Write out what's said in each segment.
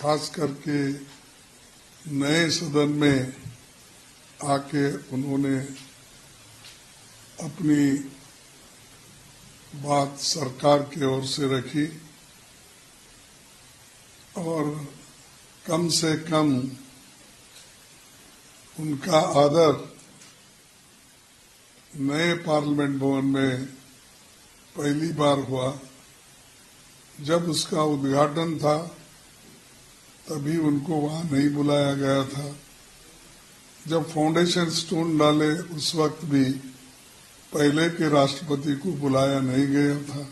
खास करके नए सदन में आके उन्होंने अपनी बात सरकार की ओर से रखी और कम से कम उनका आदर नए पार्लियामेंट भवन में पहली बार हुआ। जब उसका उद्घाटन था तभी उनको वहां नहीं बुलाया गया था। जब फाउंडेशन स्टोन डाले उस वक्त भी पहले के राष्ट्रपति को बुलाया नहीं गया था।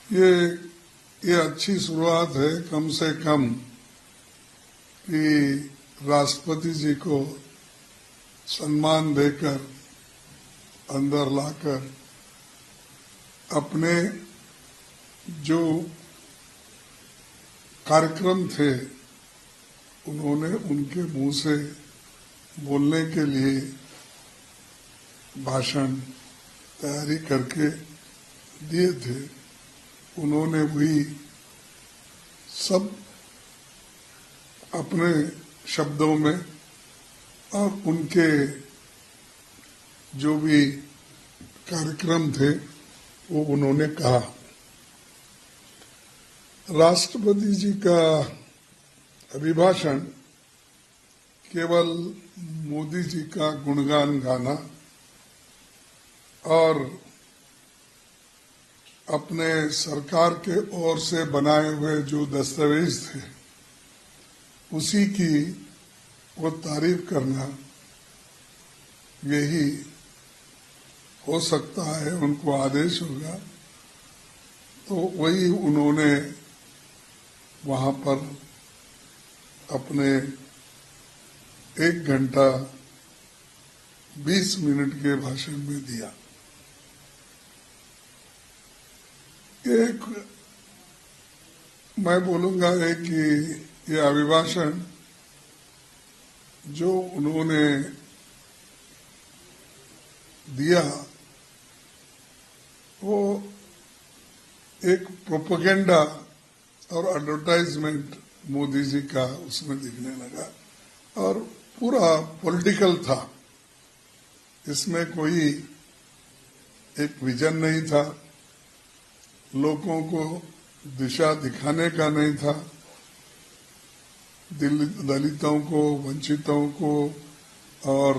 ये अच्छी शुरुआत है कम से कम कि राष्ट्रपति जी को सम्मान देकर अंदर लाकर अपने जो कार्यक्रम थे उन्होंने उनके मुंह से बोलने के लिए भाषण तैयारी करके दिए थे। उन्होंने वही सब अपने शब्दों में और उनके जो भी कार्यक्रम थे वो उन्होंने कहा। राष्ट्रपति जी का अभिभाषण केवल मोदी जी का गुणगान गाना और अपने सरकार के ओर से बनाए हुए जो दस्तावेज थे उसी की वो तारीफ करना, यही हो सकता है उनको आदेश होगा। तो वही उन्होंने वहां पर अपने 1 घंटा 20 मिनट के भाषण में दिया। एक मैं बोलूंगा कि ये अभिभाषण जो उन्होंने दिया वो एक प्रोपेगेंडा और एडवर्टाइजमेंट मोदी जी का उसमें दिखने लगा और पूरा पॉलिटिकल था। इसमें कोई एक विजन नहीं था, लोगों को दिशा दिखाने का नहीं था, दलितों को, वंचितों को और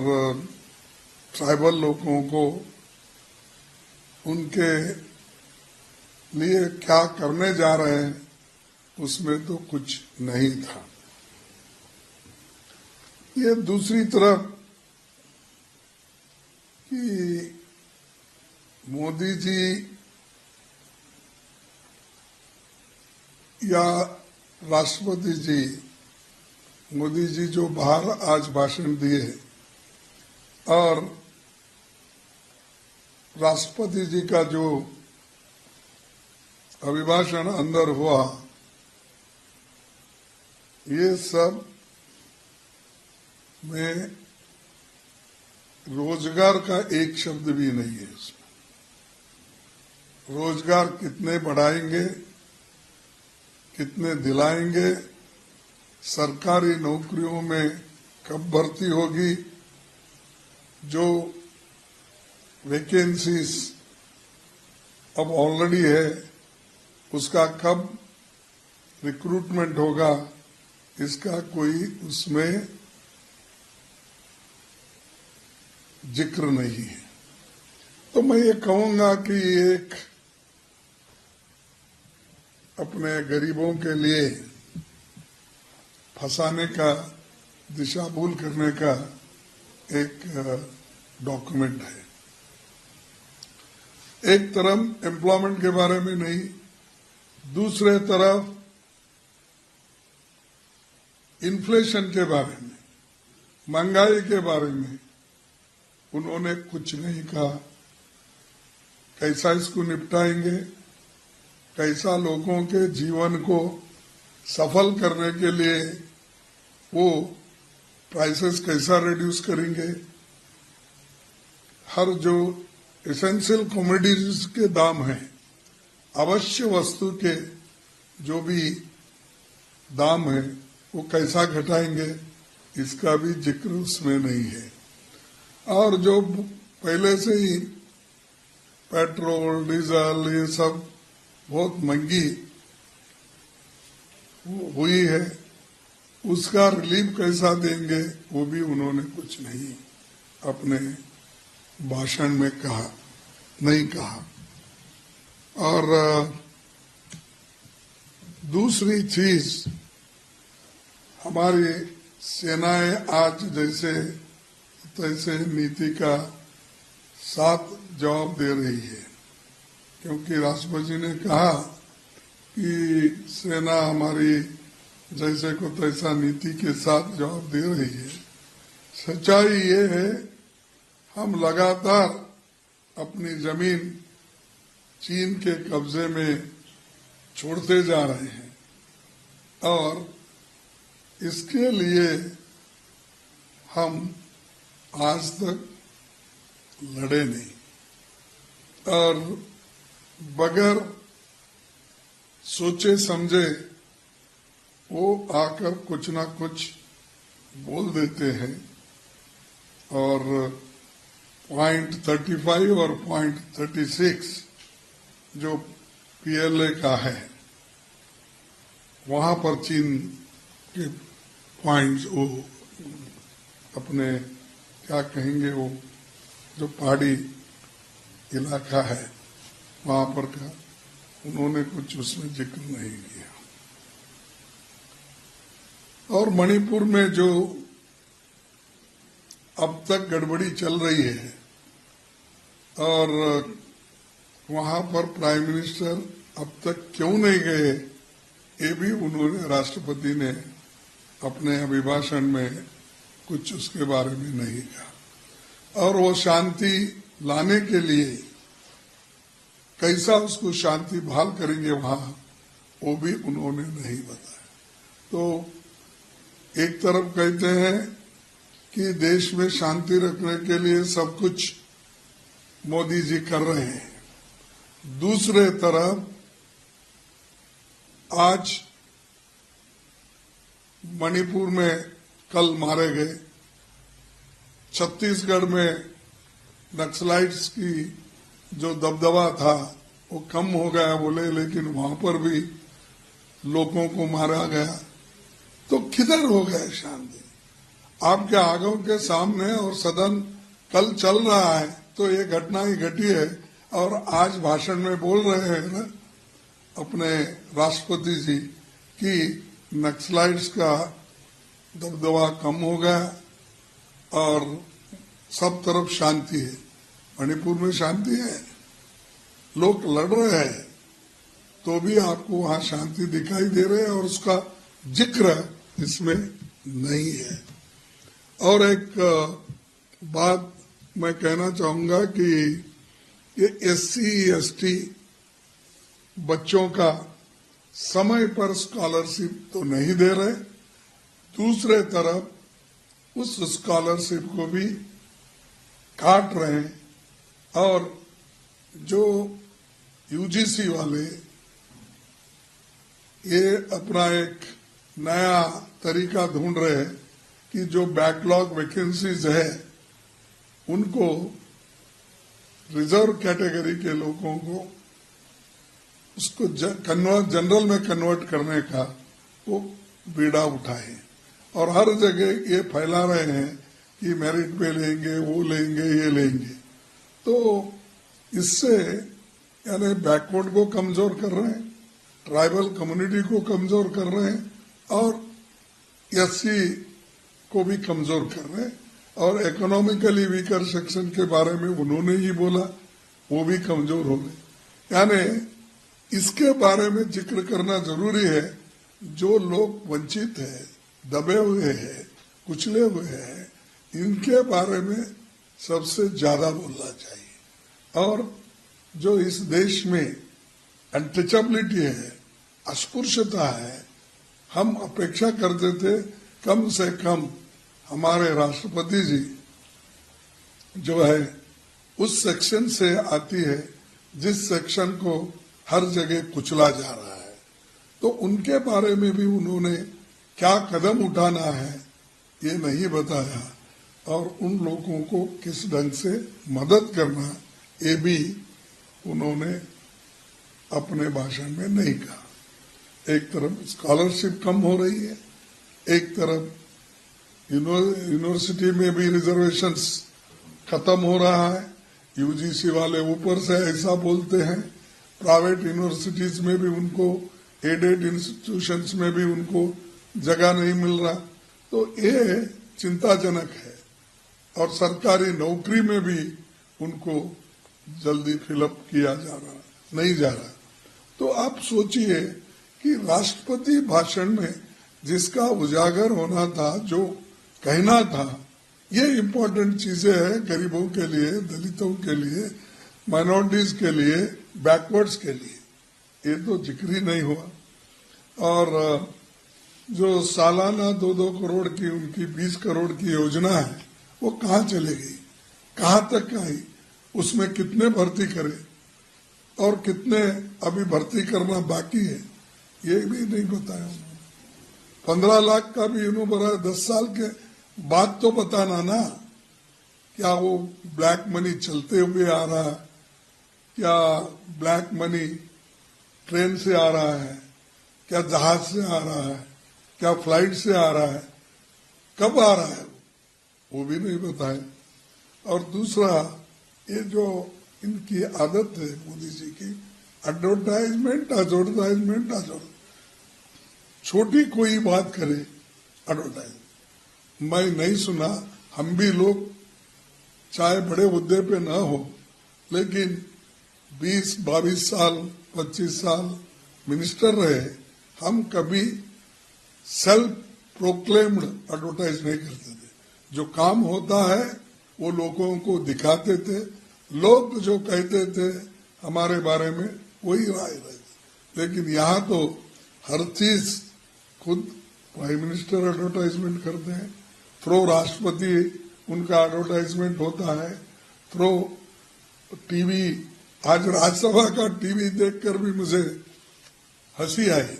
ट्राइबल लोगों को उनके लिए क्या करने जा रहे हैं उसमें तो कुछ नहीं था। ये दूसरी तरफ कि मोदी जी या राष्ट्रपति जी, मोदी जी जो बाहर आज भाषण दिए और राष्ट्रपति जी का जो अभिभाषण अंदर हुआ, ये सब में रोजगार का एक शब्द भी नहीं है। इसमें रोजगार कितने बढ़ाएंगे, कितने दिलाएंगे, सरकारी नौकरियों में कब भर्ती होगी, जो वैकेंसीज अब ऑलरेडी है उसका कब रिक्रूटमेंट होगा, इसका कोई उसमें जिक्र नहीं है। तो मैं ये कहूंगा कि एक अपने गरीबों के लिए फंसाने का, दिशा भूल करने का एक डॉक्यूमेंट है। एक तरफ एम्प्लॉयमेंट के बारे में नहीं, दूसरे तरफ इन्फ्लेशन के बारे में, महंगाई के बारे में उन्होंने कुछ नहीं कहा। कैसा इसको निपटाएंगे, कैसा लोगों के जीवन को सफल करने के लिए वो प्राइसेस कैसा रिड्यूस करेंगे, हर जो एसेंशियल कमोडिटीज के दाम हैं, अवश्य वस्तु के जो भी दाम है वो कैसा घटाएंगे, इसका भी जिक्र उसमें नहीं है। और जो पहले से ही पेट्रोल डीजल ये सब बहुत महंगी हुई है, उसका रिलीफ कैसा देंगे वो भी उन्होंने कुछ नहीं अपने भाषण में नहीं कहा। और दूसरी चीज, हमारी सेनाएं आज जैसे तैसे नीति का साथ जवाब दे रही है, क्योंकि राष्ट्रपति जी ने कहा कि सेना हमारी जैसे को तैसा नीति के साथ जवाब दे रही है। सच्चाई ये है, हम लगातार अपनी जमीन चीन के कब्जे में छोड़ते जा रहे हैं और इसके लिए हम आज तक लड़े नहीं, और बगैर सोचे समझे वो आकर कुछ ना कुछ बोल देते हैं। और पॉइंट 35 और पॉइंट 36 जो पीएलए का है, वहां पर चीन के पॉइंट्स, वो अपने क्या कहेंगे, वो जो पहाड़ी इलाका है वहां पर का उन्होंने कुछ उसमें जिक्र नहीं किया। और मणिपुर में जो अब तक गड़बड़ी चल रही है, और वहां पर प्राइम मिनिस्टर अब तक क्यों नहीं गए, ये भी उन्होंने, राष्ट्रपति ने अपने अभिभाषण में कुछ उसके बारे में नहीं कहा। और वो शांति लाने के लिए कैसा उसको शांति बहाल करेंगे वहां, वो भी उन्होंने नहीं बताया। तो एक तरफ कहते हैं कि देश में शांति रखने के लिए सब कुछ मोदी जी कर रहे हैं, दूसरे तरफ आज मणिपुर में कल मारे गए, छत्तीसगढ़ में नक्सलाइट्स की जो दबदबा था वो कम हो गया बोले, लेकिन वहां पर भी लोगों को मारा गया। तो किधर हो गया शांति? आपके आंखों के सामने, और सदन कल चल रहा है तो ये घटना ही घटी है, और आज भाषण में बोल रहे हैं ना अपने राष्ट्रपति जी कि नक्सलाइट्स का दबदबा कम हो गया और सब तरफ शांति है। मणिपुर में शांति है, लोग लड़ रहे हैं तो भी आपको वहां शांति दिखाई दे रहे है, और उसका जिक्र इसमें नहीं है। और एक बात मैं कहना चाहूंगा कि ये SC ST बच्चों का समय पर स्कॉलरशिप तो नहीं दे रहे, दूसरे तरफ उस स्कॉलरशिप को भी काट रहे हैं। और जो UGC वाले ये अपना एक नया तरीका ढूंढ रहे हैं कि जो बैकलॉग वैकेंसीज है उनको, रिजर्व कैटेगरी के लोगों को उसको जनरल में कन्वर्ट करने का वो बीड़ा उठाए, और हर जगह ये फैला रहे हैं कि मेरिट पे लेंगे, वो लेंगे, ये लेंगे। तो इससे यानी बैकवर्ड को कमजोर कर रहे हैं, ट्राइबल कम्युनिटी को कमजोर कर रहे हैं, और SC को भी कमजोर कर रहे हैं। और इकोनॉमिकली वीकर सेक्शन के बारे में उन्होंने ही बोला, वो भी कमजोर हो गए। यानी इसके बारे में जिक्र करना जरूरी है। जो लोग वंचित है, दबे हुए हैं, कुचले हुए हैं, इनके बारे में सबसे ज्यादा बोलना चाहिए। और जो इस देश में अनटचेबिलिटी है, अस्पृश्यता है, हम अपेक्षा करते थे कम से कम हमारे राष्ट्रपति जी जो है उस सेक्शन से आती है जिस सेक्शन को हर जगह कुचला जा रहा है। तो उनके बारे में भी उन्होंने क्या कदम उठाना है ये नहीं बताया, और उन लोगों को किस ढंग से मदद करना ये भी उन्होंने अपने भाषण में नहीं कहा। एक तरफ स्कॉलरशिप कम हो रही है, एक तरफ यूनिवर्सिटी में भी रिजर्वेशंस खत्म हो रहा है, यूजीसी वाले ऊपर से ऐसा बोलते हैं, प्राइवेट यूनिवर्सिटीज में भी उनको, एडेड इंस्टीट्यूशंस में भी उनको जगह नहीं मिल रहा। तो ये चिंताजनक है, और सरकारी नौकरी में भी उनको जल्दी फिलअप किया जा रहा नहीं जा रहा। तो आप सोचिए कि राष्ट्रपति भाषण में जिसका उजागर होना था, जो कहना था, ये इम्पोर्टेंट चीजें हैं गरीबों के लिए, दलितों के लिए, माइनॉरिटीज के लिए, बैकवर्ड्स के लिए, ये तो जिक्र ही नहीं हुआ। और जो सालाना 2-2 करोड़ की उनकी 20 करोड़ की योजना है, वो कहाँ चले गई, कहाँ तक आई, उसमें कितने भर्ती करे और कितने अभी भर्ती करना बाकी है, ये भी नहीं बताया उन्होंने। 15 लाख का भी उन्होंने 10 साल के बाद तो बताना ना, क्या वो ब्लैक मनी चलते हुए आ रहा है, क्या ब्लैक मनी ट्रेन से आ रहा है, क्या जहाज से आ रहा है, क्या फ्लाइट से आ रहा है, कब आ रहा है, वो भी नहीं बताए। और दूसरा, ये जो इनकी आदत है मोदी जी की, एडवर्टाइजमेंट एडवर्टाइजमेंट एडवर्टाइजमेंट, छोटी कोई बात करे एडवर्टाइजमेंट। मैं नहीं सुना, हम भी लोग चाहे बड़े हुद्दे पे ना हो, लेकिन 20-22 साल 25 साल मिनिस्टर रहे, हम कभी सेल्फ प्रोक्लेम्ड एडवर्टाइज नहीं करते थे। जो काम होता है वो लोगों को दिखाते थे, लोग जो कहते थे हमारे बारे में वही राय रहती। लेकिन यहाँ तो हर चीज खुद प्राइम मिनिस्टर एडवर्टाइजमेंट करते हैं, थ्रो राष्ट्रपति उनका एडवर्टाइजमेंट होता है, थ्रो टीवी। आज राज्यसभा का टीवी देखकर भी मुझे हंसी आई।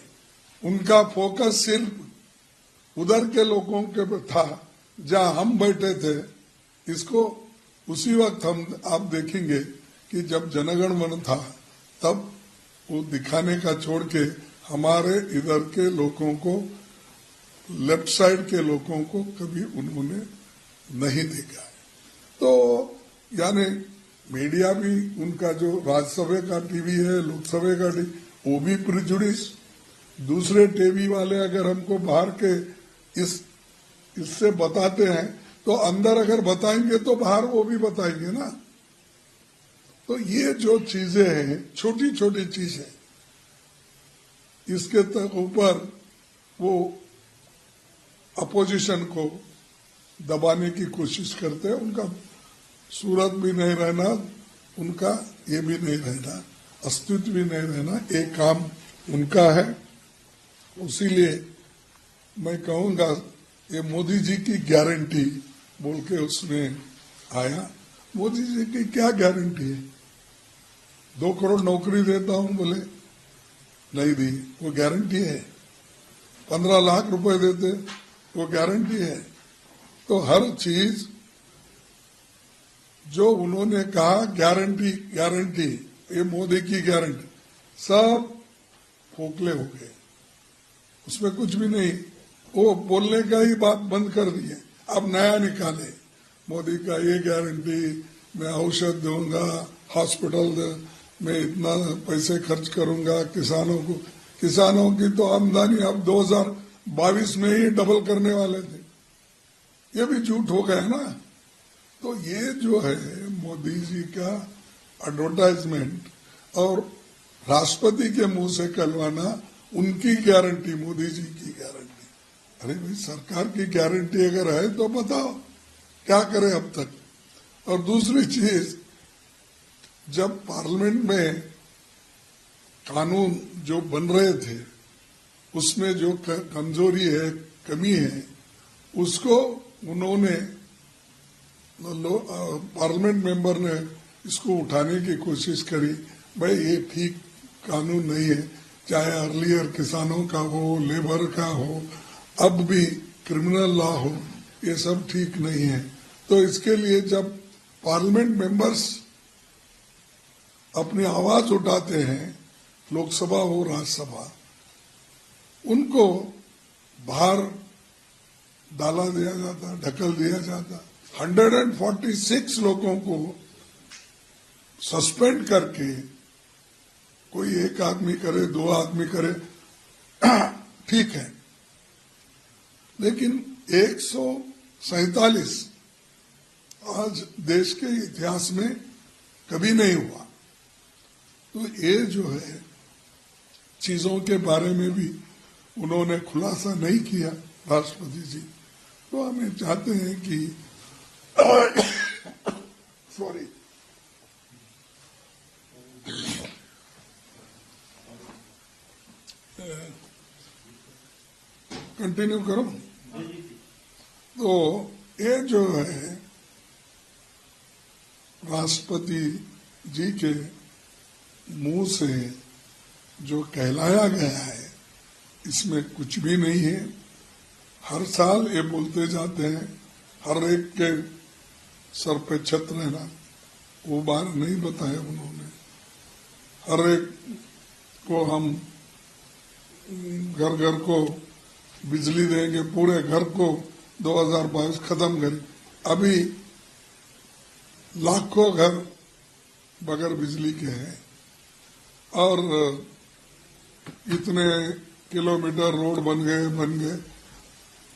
उनका फोकस सिर्फ उधर के लोगों के पे था जहां हम बैठे थे। इसको उसी वक्त हम आप देखेंगे कि जब जनगण मन था तब वो दिखाने का छोड़ के हमारे इधर के लोगों को, लेफ्ट साइड के लोगों को कभी उन्होंने नहीं देखा है। तो यानी मीडिया भी उनका, जो राज्यसभा का टीवी है, लोकसभा का टीवी, वो भी प्रिजुडिस। दूसरे टीवी वाले अगर हमको बाहर के इससे बताते हैं तो अंदर अगर बताएंगे तो बाहर वो भी बताएंगे ना। तो ये जो चीजें हैं, छोटी छोटी चीजें, इसके तक ऊपर वो अपोजिशन को दबाने की कोशिश करते हैं। उनका सूरत भी नहीं रहना, उनका ये भी नहीं रहना, अस्तित्व भी नहीं रहना, एक काम उनका है। इसीलिए मैं कहूंगा ये मोदी जी की गारंटी बोल के उसमें आया। मोदी जी की क्या गारंटी है? 2 करोड़ नौकरी देता हूं बोले, नहीं दी, वो गारंटी है? 15 लाख रुपए देते, वो गारंटी है? तो हर चीज जो उन्होंने कहा गारंटी गारंटी, ये मोदी की गारंटी, सब खोखले हो गए, उसमें कुछ भी नहीं। वो बोलने का ही बात बंद कर दिए, अब नया निकाले। मोदी का ये गारंटी, मैं औषध दूंगा, हॉस्पिटल में इतना पैसे खर्च करूंगा, किसानों की तो आमदनी अब 2022 में ही डबल करने वाले थे, ये भी झूठ हो गया ना। तो ये जो है मोदी जी का एडवर्टाइजमेंट और राष्ट्रपति के मुंह से कहलवाना, उनकी गारंटी, मोदी जी की गारंटी। अरे भाई, सरकार की गारंटी अगर है तो बताओ क्या करे अब तक। और दूसरी चीज, जब पार्लियामेंट में कानून जो बन रहे थे उसमें जो कमजोरी है, कमी है, उसको उन्होंने, पार्लियामेंट मेंबर ने इसको उठाने की कोशिश करी। भाई ये ठीक कानून नहीं है, चाहे अर्लियर किसानों का हो, लेबर का हो, अब भी क्रिमिनल लॉ हो, ये सब ठीक नहीं है। तो इसके लिए जब पार्लियामेंट मेंबर्स अपनी आवाज उठाते हैं, लोकसभा हो राज्यसभा, उनको बाहर डाला दिया जाता, ढकल दिया जाता। 146 लोगों को सस्पेंड करके कोई एक आदमी करे, 2 आदमी करे, ठीक है, लेकिन 147 आज देश के इतिहास में कभी नहीं हुआ। तो ये जो है चीजों के बारे में भी उन्होंने खुलासा नहीं किया राष्ट्रपति जी। तो हमें चाहते हैं कि सॉरी कंटिन्यू करो। तो ये जो है राष्ट्रपति जी के मुंह से जो कहलाया गया है, इसमें कुछ भी नहीं है। हर साल ये बोलते जाते हैं, हर एक के सर पे छत रहना, वो बार नहीं बताया उन्होंने। हर एक को हम घर घर को बिजली देंगे, पूरे घर को 2022 खत्म करें। अभी लाखों घर बगैर बिजली के हैं और इतने किलोमीटर रोड बन गए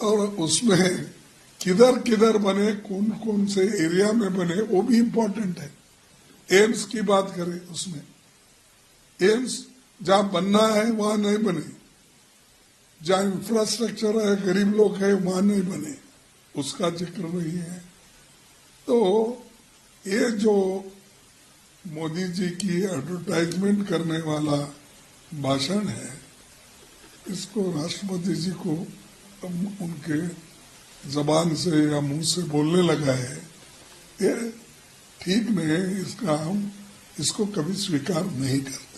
और उसमें किधर किधर बने, कौन कौन से एरिया में बने, वो भी इम्पोर्टेंट है। एम्स की बात करें, उसमें एम्स जहां बनना है वहां नहीं बने, जहां इंफ्रास्ट्रक्चर है, गरीब लोग है, वहां नहीं बने, उसका जिक्र नहीं है। तो ये जो मोदी जी की एडवर्टाइजमेंट करने वाला भाषण है, इसको राष्ट्रपति जी को उनके जबान से या मुंह से बोलने लगा है, ये ठीक नहीं है। इसका हम इसको कभी स्वीकार नहीं करते।